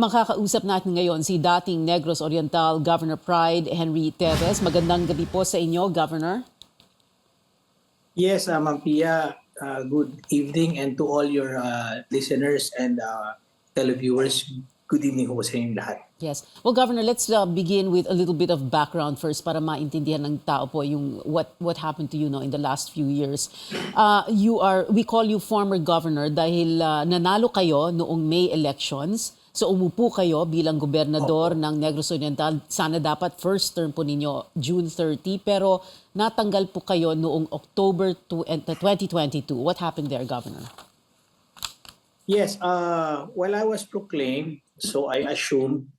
Makakausap natin ngayon si dating Negros Oriental Governor Pryde Henry Teves. Magandang gabi po sa inyo, Governor. Yes, Ma'am Pia, good evening, and to all your listeners and televiewers, good evening po sa inyong lahat. Yes. Well, Governor, let's begin with a little bit of background first para maintindihan ng tao po yung what happened to you in the last few years. We call you former governor dahil nanalo kayo noong May elections. So umupo kayo bilang gobernador ng Negros Oriental. Sana dapat first term po ninyo June 30, pero natanggal po kayo noong October 2022. What happened there, Governor? Yes, well, I was proclaimed, so I assumed,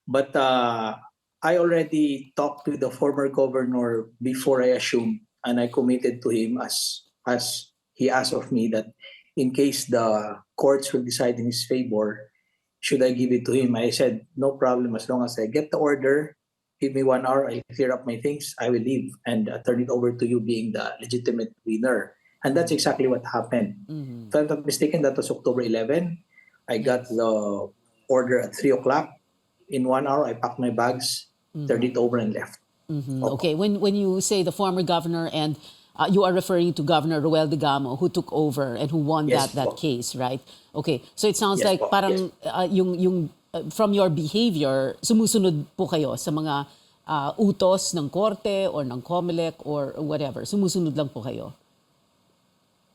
but I already talked to the former governor before I assumed, and I committed to him as he asked of me that in case the courts will decide in his favor, should I give it to him? I said, no problem, as long as I get the order, give me 1 hour, I'll clear up my things, I will leave and turn it over to you being the legitimate winner. And that's exactly what happened. If I'm not mistaken, that was October 11. I got the order at 3 o'clock. In 1 hour, I packed my bags, turned it over and left. Okay, when you say the former governor, and you are referring to Governor Roel de Gamo, who took over and who won that case, right? Okay, so it sounds like parang from your behavior, sumusunod po kayo sa mga utos ng korte or ng COMELEC or whatever. Sumusunod lang po kayo.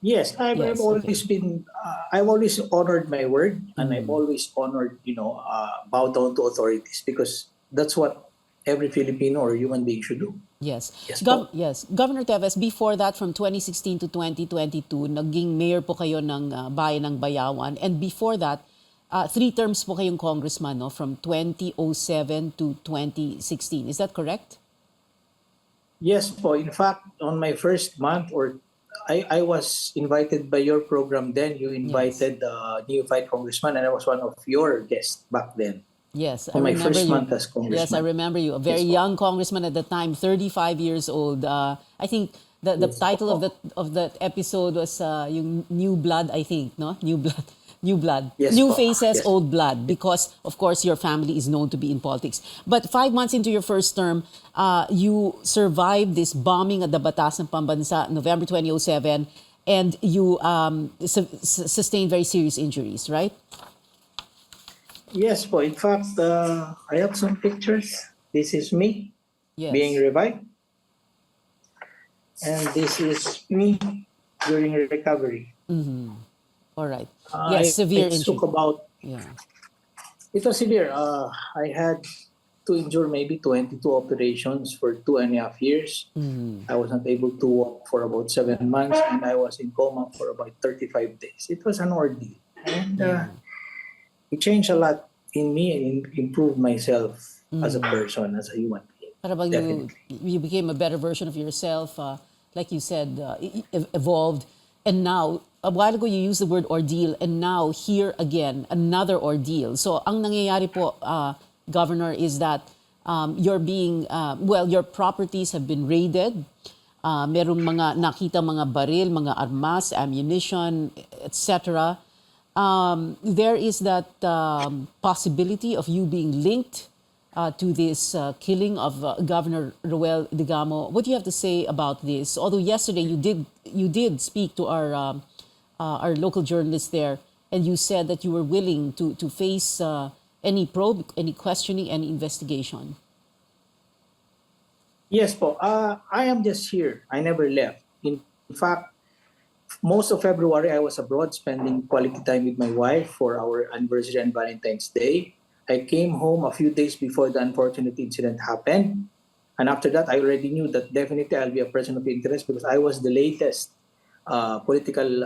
Yes, I've always been. I've always honored my word, and I've always honored, bow down to authorities because that's what every Filipino or human being should do. Yes. Yes. Governor Teves, before that, from 2016 to 2022, naging mayor po kayo ng Bayan ng Bayawan. And before that, 3 terms po kayong congressman, no? From 2007 to 2016. Is that correct? Yes po. In fact, on my first month, or I was invited by your program then. You invited the neophyte congressman, and I was one of your guests back then. Yes, I remember my first month as congressman. Yes, I remember you. A very young congressman at the time, 35 years old. I think the title of that episode was yung New Blood, I think, no? New Blood. New blood. Yes, New faces, old blood. Because, of course, your family is known to be in politics. But 5 months into your first term, you survived this bombing at the Batas ng Pambansa, November 2007, and you sustained very serious injuries, right? Yes po. In fact, I have some pictures. This is me being revived. And this is me during recovery. All right. Yes, severe injury. It was severe. I had to endure maybe 22 operations for 2.5 years. I was not able to walk for about 7 months, and I was in coma for about 35 days. It was an ordeal. And it changed a lot in me and improved myself as a person, as a human being. Parang you became a better version of yourself, like you said, evolved. And now, a while ago you used the word ordeal, and now here again, another ordeal. So ang nangyayari po, Governor, is that you're being, your properties have been raided. Merong mga nakita mga baril, mga armas, ammunition, etc. There is that possibility of you being linked to this killing of Governor Roel de Gamo. What do you have to say about this? Although yesterday you did speak to our local journalist there, and you said that you were willing to face any probe, any questioning, any investigation. Yes po. I am just here. I never left. In fact, most of February I was abroad spending quality time with my wife for our anniversary and Valentine's Day. I came home a few days before the unfortunate incident happened. And after that, I already knew that definitely I'll be a person of interest because I was the latest political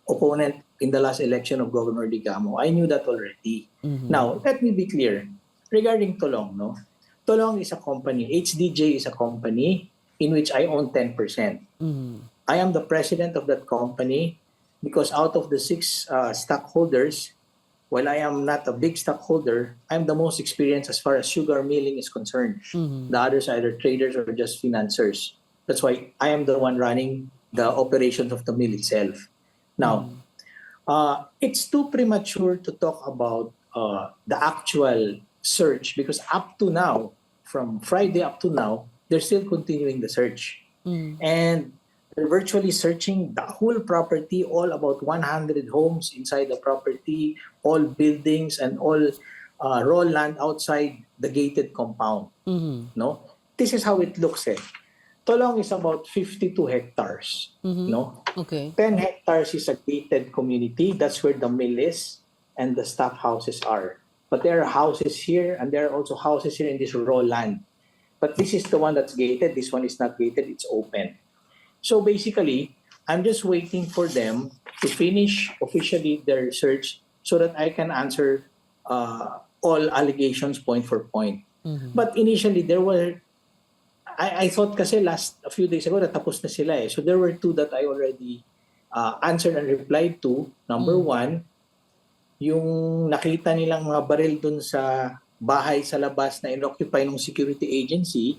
opponent in the last election of Governor de Gamo. I knew that already. Now, let me be clear. Regarding Tolong, no? Tolong is a company. HDJ is a company in which I own 10%. I am the president of that company because out of the 6 stockholders, while I am not a big stockholder, I'm the most experienced as far as sugar milling is concerned. The others are either traders or just financiers. That's why I am the one running the operations of the mill itself. Now, it's too premature to talk about the actual search, because up to now, from Friday up to now, they're still continuing the search. And they're virtually searching the whole property, all about 100 homes inside the property, all buildings and all raw land outside the gated compound. No, this is how it looks. Tolong is about 52 hectares. No, Okay. 10 hectares is a gated community. That's where the mill is and the staff houses are. But there are houses here and there are also houses here in this raw land. But this is the one that's gated. This one is not gated. It's open. So basically, I'm just waiting for them to finish officially their research so that I can answer all allegations point for point. But initially, there were, I thought kasi a few days ago, natapos na sila eh. So there were two that I already answered and replied to. Number one, yung nakita nilang mga baril dun sa bahay sa labas na inoccupy ng security agency,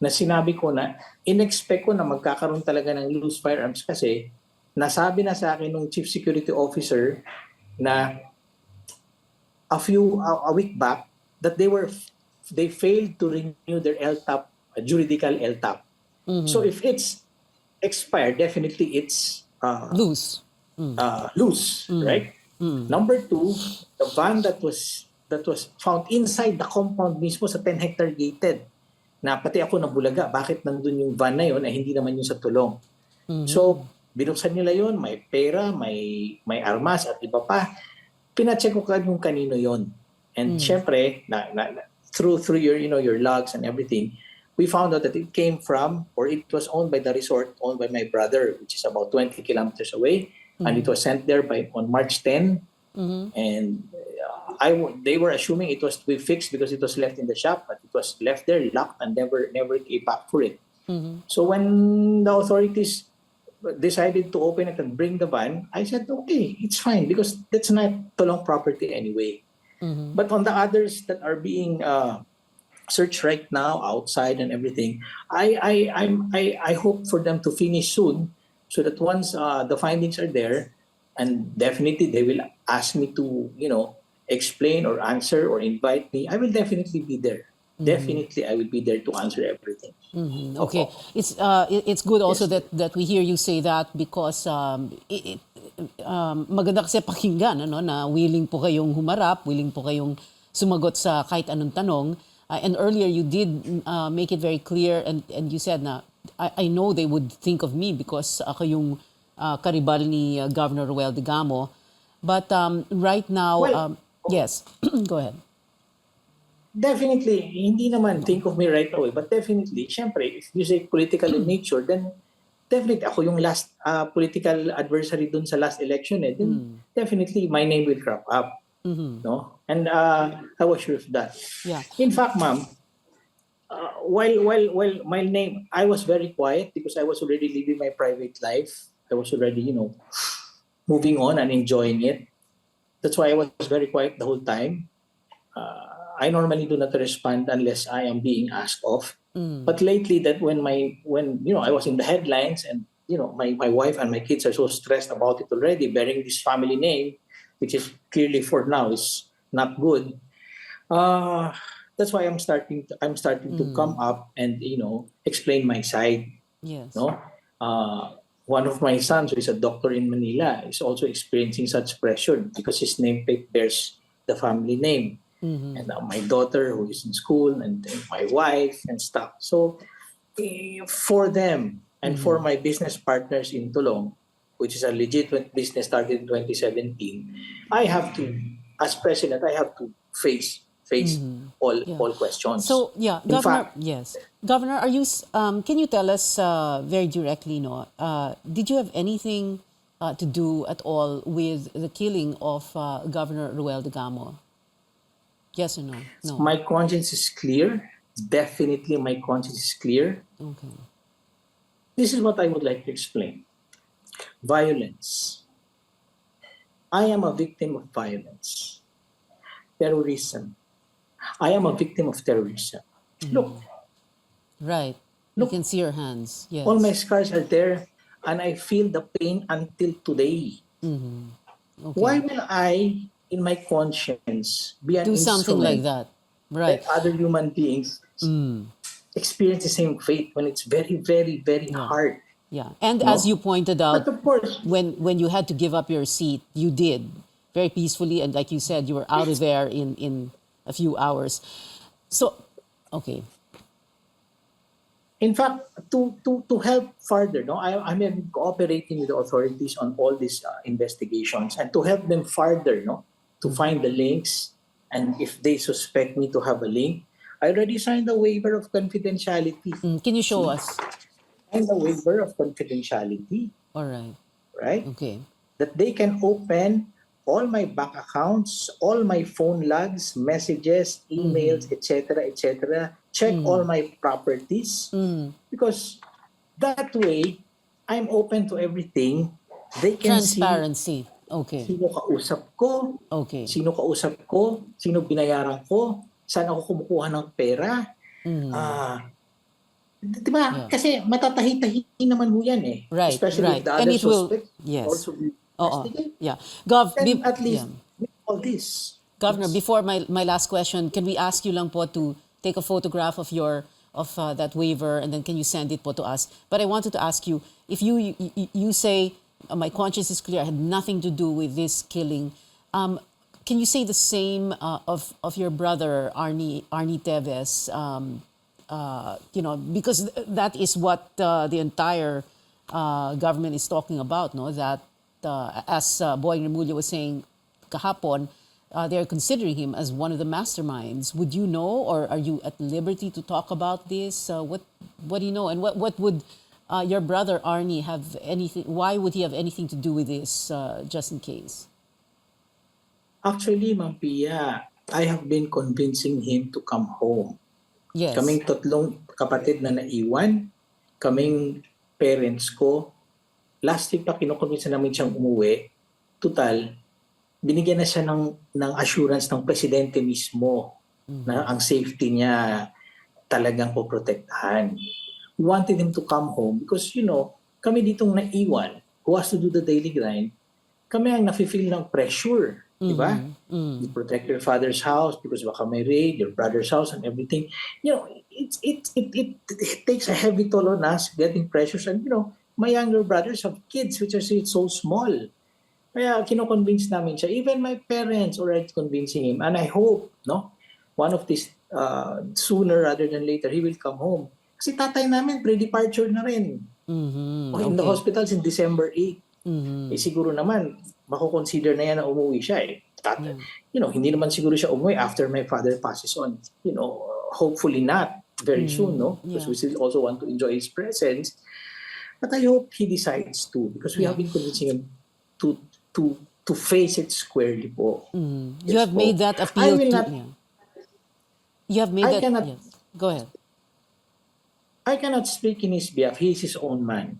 na sinabi ko na in-expect ko na magkakaroon talaga ng loose firearms kasi nasabi na sa akin ng chief security officer na a week back that they failed to renew their LTAP, juridical LTAP. So if it's expired, definitely it's Loose. loose, right? Number two, the van that was found inside the compound mismo sa 10-hectare gated, na pati ako nabulaga, bakit nandun yung van na yun ay hindi naman yun sa tulong. So, binuksan nila yun, may pera, may armas at iba pa. Pinacheck ko kagad yung kanino yun. And syempre, through your logs and everything, we found out that it came from, or it was owned by the resort, owned by my brother, which is about 20 kilometers away. And it was sent there on March 10. And they were assuming it was to be fixed because it was left in the shop, but it was left there, locked, and never came back for it. So when the authorities decided to open it and bring the van, I said, okay, it's fine because that's not Tolong property anyway. But on the others that are being searched right now outside and everything, I hope for them to finish soon so that once the findings are there, and definitely they will ask me to, explain or answer or invite me, I will definitely be there. Definitely, I will be there to answer everything. Okay, it's good also that we hear you say that because maganda kasi pakinggan na willing po kayong humarap, willing po kayong sumagot sa kahit anong tanong. And earlier you did make it very clear and you said na I know they would think of me because ako yung karibal ni Governor Ruel Digamo. But right now, yes, go ahead. Definitely, hindi naman think of me right away. But definitely, syempre, if you say political in nature, then definitely ako yung last political adversary dun sa last election. Then definitely my name will crop up. No? And I was sure of that. Yeah. In fact, ma'am, while my name, I was very quiet because I was already living my private life. I was already, moving on and enjoying it. That's why I was very quiet the whole time. I normally do not respond unless I am being asked of. But lately, that when I was in the headlines and my wife and my kids are so stressed about it already, bearing this family name, which is clearly for now is not good. That's why I'm starting to come up and explain my side. Yes. No, one of my sons, who is a doctor in Manila, is also experiencing such pressure because his name bears the family name. And my daughter, who is in school, and my wife and stuff. So, for them and for my business partners in Tulong, which is a legitimate business started in 2017, I have to, as president, I have to face all questions. So Governor, yes, Governor, are you? Can you tell us very directly? Did you have anything to do at all with the killing of Governor Ruel Digamo? Yes or no? No. My conscience is clear. Definitely, my conscience is clear. Okay. This is what I would like to explain. Violence. I am a victim of violence. Terrorism. I am a victim of terrorism. Look. Right. Look. You can see your hands. Yes. All my scars are there and I feel the pain until today. Okay. Why will I in my conscience be an Do something like instrument that. Right. that other human beings experience the same fate when it's very, very, very Yeah. hard. Yeah. And as No? you pointed But out, of course, when you had to give up your seat, you did very peacefully. And like you said, you were out of there in a few hours. So, okay. in fact, to help further, no, I'm been cooperating with the authorities on all these investigations and to help them further, no, to find the links. And if they suspect me to have a link, I already signed a waiver of confidentiality. Can you show See, us? signed a waiver of confidentiality, All right. right? Okay. That they can open all my bank accounts, all my phone logs, messages, emails, etc., check all my properties, because that way, I'm open to everything. They can see Transparency. Okay. sino Okay. kausap ko, sino binayaran ko, saan ako kumukuha ng pera. Di ba? Yeah. Kasi matatahi-tahi naman ho yan eh. Right. Especially if Right. the And other it will, suspects yes. also be Oo. investigated. Yeah. Gov, Then at yeah. least with all this. Governor, before my last question, can we ask you lang po to take a photograph of your that waiver, and then can you send it po to us? But I wanted to ask you, if you say my conscience is clear, I had nothing to do with this killing. Can you say the same of your brother Arnie Teves? Because that is what the entire government is talking about, no? That as Boying Remulla was saying kahapon, they're considering him as one of the masterminds. Would you know, or are you at liberty to talk about this? What do you know, and what would your brother Arnie have anything? Why would he have anything to do with this? Just in case. Actually, Ma'am Pia, I have been convincing him to come home. Yes. Kaming tatlong kapatid na naiwan, kaming parents ko, last week pa kinukumbinsa namin siyang umuwi. Total, binigyan na siya ng assurance ng presidente mismo na ang safety niya talagang poprotektahan. We wanted him to come home because, kami ditong naiwan, who has to do the daily grind, kami ang nafe-feel ng pressure. Diba? You protect your father's house because baka may raid, your brother's house and everything. It takes a heavy toll on us getting pressures. And, my younger brothers have kids which are so small. Kaya kino-convince namin siya. Even my parents already convincing him. And I hope, one of these, sooner rather than later, he will come home. Kasi tatay namin, pre-departure na rin. In the hospital since December 8. Eh siguro naman, mako-consider na yan na umuwi siya eh. Hindi naman siguro siya umuwi after my father passes on. Hopefully not very soon, no? Because we still also want to enjoy his presence. But I hope he decides to, because we have been convincing him to face it squarely po. You have made that appeal to... You have made that... Yes. Go ahead. I cannot speak in his behalf. He is his own man.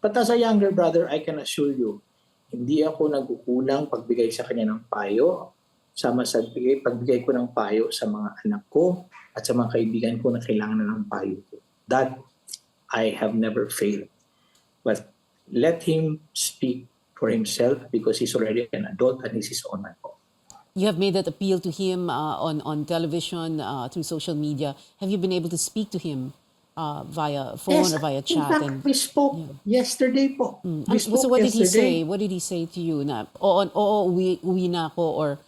But as a younger brother, I can assure you, hindi ako nagkukulang pagbigay sa kanya ng payo, sama sa pagbigay ko ng payo sa mga anak ko at sa mga kaibigan ko na kailangan na ng payo ko. That I have never failed. But let him speak for himself because he's already an adult and he's his own man. You have made that appeal to him on television, through social media. Have you been able to speak to him via phone or via chat? In fact, we spoke yesterday po. So what did he say? What did he say to you? Na, uwi na ako, or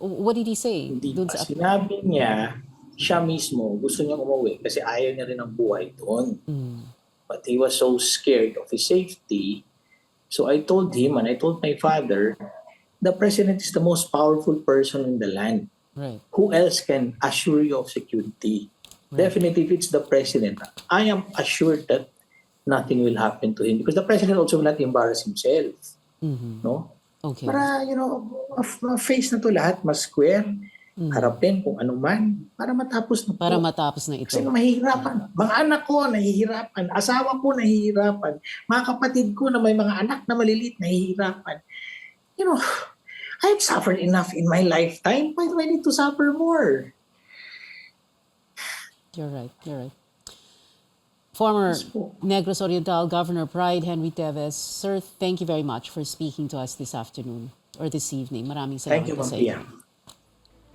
what did he say? Hindi pa. Sinabi niya, siya mismo, gusto niyang umuwi kasi ayaw niya rin ang buhay doon. But he was so scared of his safety. So I told him and I told my father, the president is the most powerful person in the land. Right. Who else can assure you of security? Right. Definitely, if it's the president, I am assured that nothing will happen to him because the president also will not embarrass himself. No? Okay. Para, face na to lahat, mas square, harapin kung ano man, para matapos na po. Para matapos na ito. Kasi mahihirapan. Mga anak ko, nahihirapan. Asawa ko, nahihirapan. Mga kapatid ko na may mga anak na maliliit, nahihirapan. I've suffered enough in my lifetime. Why do I need to suffer more? You're right. Former Negros Oriental Governor Pryde Henry Teves, sir, thank you very much for speaking to us this afternoon. or this evening. Maraming Thank salamat you, po Ma'am sa Pia. inyo.